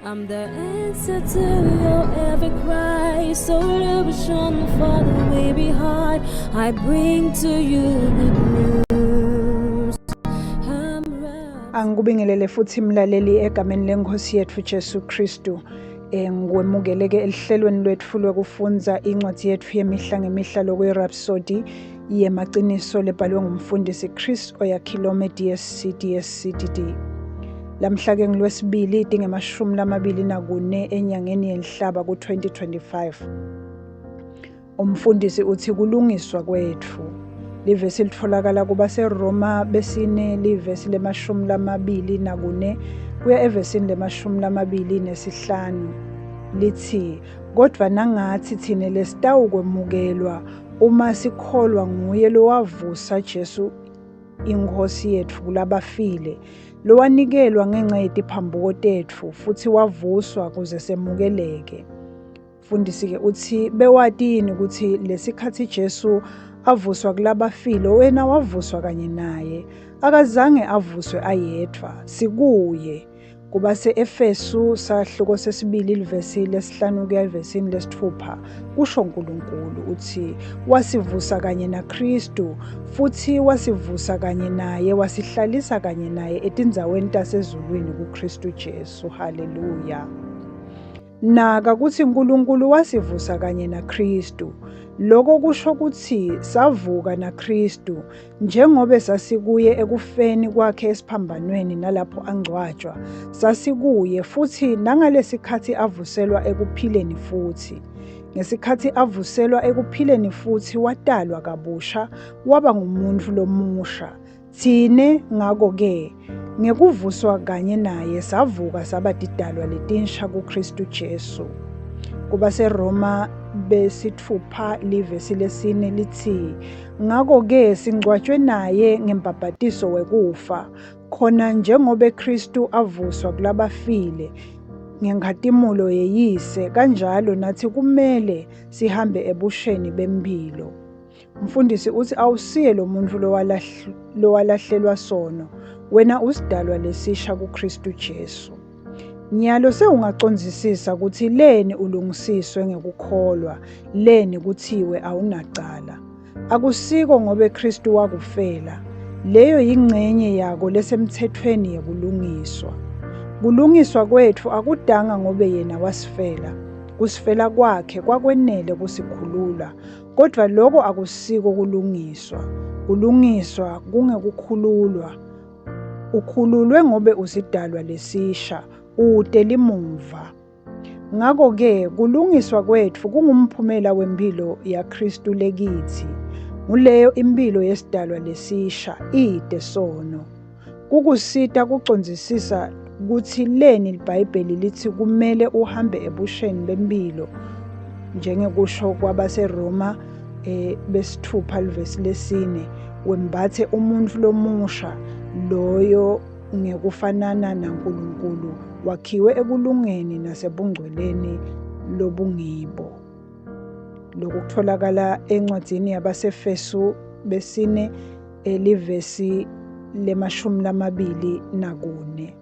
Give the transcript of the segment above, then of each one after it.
I'm the answer to your every cry. So illusion for the way behind. I bring to you good news. Angikubingelele futhi mlaleli egameni lenkosi yethu Jesu Kristu. Ngikwemukeleke elihlelweni lwethu lokufunza incwadi yethu yemihla ngemihla lokuyirhapsody yemaqiniso lebhalwe ngumfundisi Chris Oyakhilome DSCDD. Lamhla-ke ngilwesibili idinge-24 enyangeni yenhlaba ku-2025. Umfundisi uthi kulungiswa kwethu. Livesi litholakala kubaseRoma besine livesi le-24 kuya evesini le-25 lithi, kodwa nangathi thina lesitawukwemukelwa uma sikholwa nguye lowavusa Jesu inkosi yethu kulabafile, lowanikelwa ngenxa yetiphambuko tethu futhi wavuswa kuze semukeleke. Mfundisi-ke uthi bewati yini ukuthi lesikhathi Jesu avuswa kulabafile wena wavuswa kanye naye, akazange avuswe ayedwa, sikuye. Kubase-Efesu sahluko sesibili livesi lesihlanu kuya evesini lesithupha kusho uNkulunkulu uthi wasivusa kanye naKristu futhi wasivusa kanye naye, wasihlalisa kanye naye etindzaweni tasezulwini kuKristu Jesu. Haleluya. Naka kuthi uNkulunkulu wasivusa kanye naKristu. Lokho kusho ukuthi savuka naKristu njengoba sasikuye ekufeni kwakhe esiphambanweni nalapho angcwatshwa, sasikuye futhi nangalesikhathi avuselwa ekuphileni futhi. Ngesikhathi avuselwa ekuphileni futhi watalwa kabusha waba ngumuntu lomusha. Thine ngako-ke ngekuvuswa kanye naye savuka saba tidalwa letinsha kuKristu Jesu. KubaseRoma besithupha livesi lesine lithi, ngako-ke singcwatshwe naye ngembhabhatiso wekufa, khona njengoba Kristu avuswa kulabafile ngenkathimulo yeyise, kanjalo nathi kumele sihambe ebusheni bempilo. Mfundisi uthi awusiye lo muntu lowalahlelwa sono, wena usidalwa lesisha kuKristu Jesu. Nyalo sewungacondzisisa ukuthi leni ulungisiswe ngekukholwa, leni kuthiwe awunacala. Akusiko ngobe Kristu wakufela, leyo yingcenye yako lesemthethweni yekulungiswa. Kulungiswa kwethu akudanga ngobe yena wasifela, kusifela kwakhe kwakwenele kusikhulula, kodwa lokho akusiko kulungiswa. Kulungiswa kungekukhululwa. Ukhululwe ngobe usidalwa lesisha, ude limumva. Ngako-ke kulungiswa kwethu kungumphumela wempilo yaKristu lekithi, nguleyo impilo yesidalwa lesisha ide sono. Kukusita kucondzisisa ukuthi leni iBhayibheli lithi kumele uhambe ebusheni bempilo njengekusho kwabaseRoma besithupha livesi lesine, wembathe umuntu lomusha loyo ngekufanana naNkulunkulu, wakhiwe ekulungeni nasebungcweleni lobungibo. Lokhu kutholakala encwadini yabaseFesu besine livesi le-24.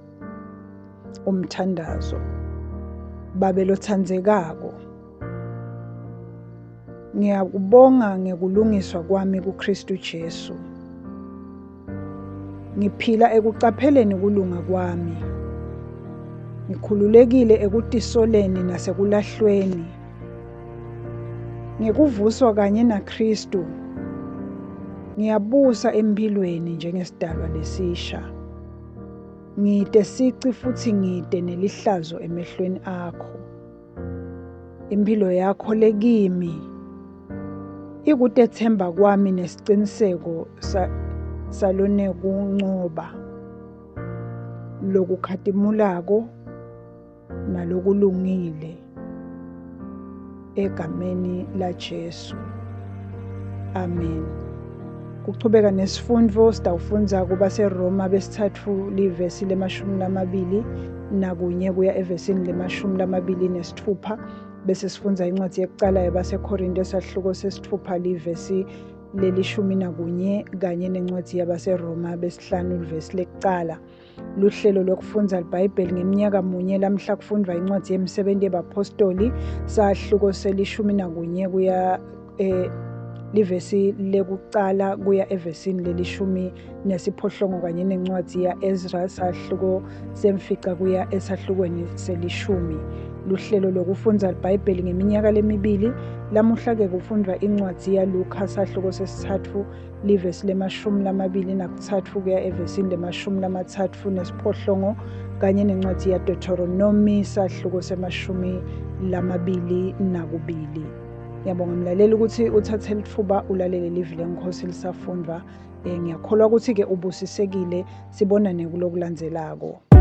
Umthandazo. Babelo thandzekako, ngiyakubonga ngekulungiswa kwami kuKristu Jesu. Ngiphila ekucapheleni kulunga kwami. Ngikhululekile ekutisoleni nasekulahlweni. Ngekuvuswa kanye naKristu, ngiyabusa empilweni njengesidalwa lesisha. Ngide sici futhi ngide nelihlazo emehlweni akho. Impilo yakho lekimi ikutethemba kwami nesiciniseko salone kuncoba lokukhatimulako nalokulungile egameni laJesu. Amen. Kuchubeka nesifundvo sitawufunza kubaseRoma besithathu livesi le-21 kuya evesini le-26 bese sifunza incwadi yekucala yabaseKorinte sahluko sesithupha livesi 11 kanye nencwadi yabaseRoma besihlanu ivesi lekucala. Luhlelo lokufundza iBhayibheli ngeminyaka munye lamhla kufundwa incwadi yemisebenzi yabapostoli sahluko se11 kuya livesi lekucala kuya evesini le18 kanye nencwadi ya-Ezra sahluko semfica kuya esahlukweni se10. Luhlelo lokufundza iBhayibheli ngeminyaka lemibili. Lamuhla-ke kufundwa incwadi yaLuka sahluko sesithathu livesi le23 kuya evesini le38 kanye nencwadi yaDeuteronomy sahluko se22. Ngiyabonga mlaleli ukuthi uthathe lithuba ulalele livi leNkosi lisafundwa. Ngiyakholwa ukuthi-ke ubusisekile. Sibonane kulokulandzelako.